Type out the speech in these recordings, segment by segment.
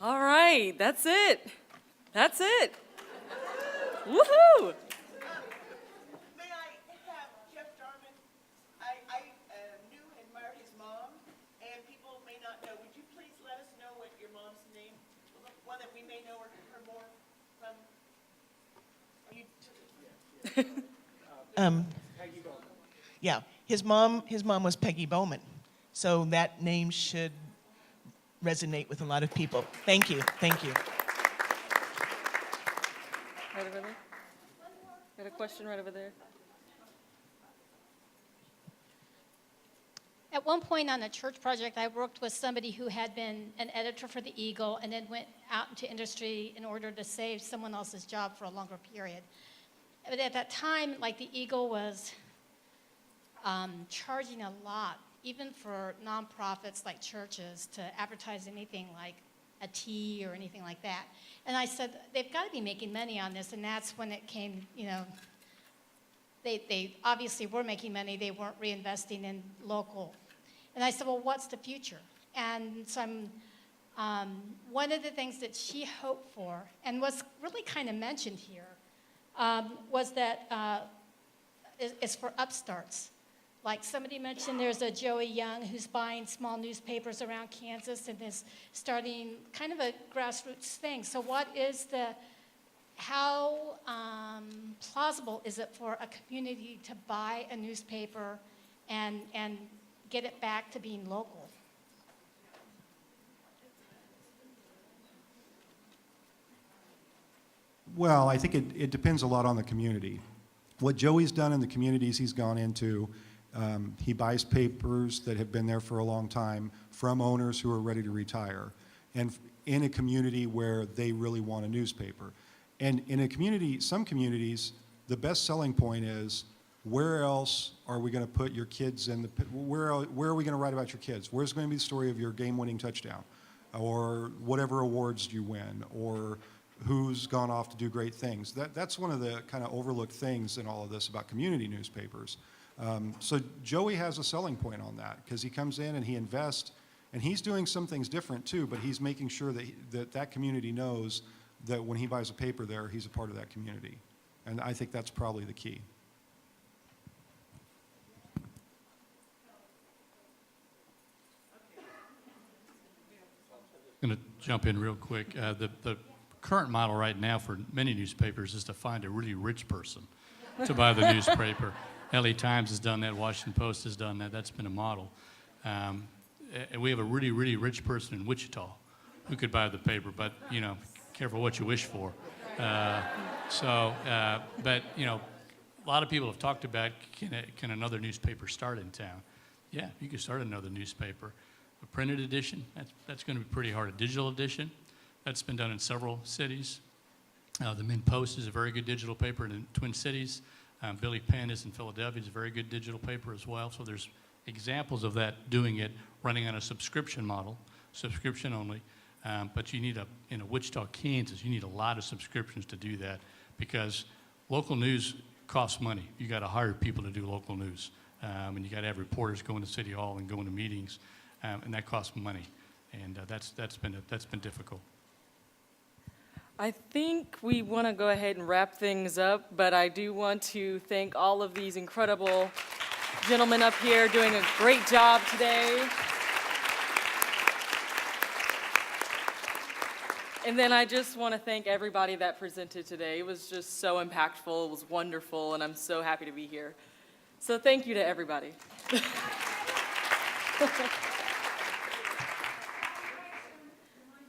All right, that's it. That's it. Woohoo! May I have Jeff Jarman? I knew and admired his mom, and people may not know. Would you please let us know what your mom's name, one that we may know her more from? Yeah, his mom was Peggy Bowman, so that name should resonate with a lot of people. Thank you, thank you. Right over there. Got a question right over there. At one point on a church project, I worked with somebody who had been an editor for the Eagle and then went out into industry in order to save someone else's job for a longer period. But at that time, like the Eagle was charging a lot, even for nonprofits like churches, to advertise anything like a tea or anything like that. And I said, they've got to be making money on this, and that's when it came, they obviously were making money, they weren't reinvesting in local. And I said, well, what's the future? And so one of the things that she hoped for, and was really kind of mentioned here, was that is for upstarts. Like somebody mentioned, there's a Joey Young who's buying small newspapers around Kansas and is starting kind of a grassroots thing. So how plausible is it for a community to buy a newspaper and get it back to being local? Well, I think it depends a lot on the community. What Joey's done in the communities he's gone into, he buys papers that have been there for a long time from owners who are ready to retire, and in a community where they really want a newspaper. And in a community, some communities, the best selling point is, where else are we going to put your kids in where are we going to write about your kids? Where's going to be the story of your game-winning touchdown, or whatever awards you win, or who's gone off to do great things? That's one of the kind of overlooked things in all of this about community newspapers. So Joey has a selling point on that, because he comes in and he invests, and he's doing some things different too, but he's making sure that community knows that when he buys a paper there, he's a part of that community. And I think that's probably the key. I'm going to jump in real quick. The current model right now for many newspapers is to find a really rich person to buy the newspaper. LA Times has done that. Washington Post has done that. That's been a model. And we have a really, really rich person in Wichita who could buy the paper, but, careful what you wish for. But, a lot of people have talked about, can another newspaper start in town? Yeah, you can start another newspaper. A printed edition, that's going to be pretty hard. A digital edition, that's been done in several cities. The Min Post is a very good digital paper in the Twin Cities. Billy Penn is in Philadelphia, is a very good digital paper as well. So there's examples of that, doing it, running on a subscription model, subscription only. But you need in Wichita, Kansas, you need a lot of subscriptions to do that, because local news costs money. You got to hire people to do local news. And you got to have reporters going to City Hall and going to meetings. And that costs money, and that's been difficult. I think we want to go ahead and wrap things up, but I do want to thank all of these incredible gentlemen up here doing a great job today. And then I just want to thank everybody that presented today. It was just so impactful, it was wonderful, and I'm so happy to be here. So thank you to everybody.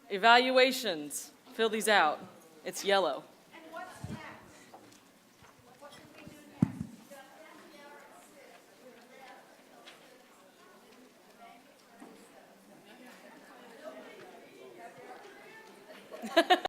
Evaluations, fill these out. It's yellow. And what's next? What can we do next?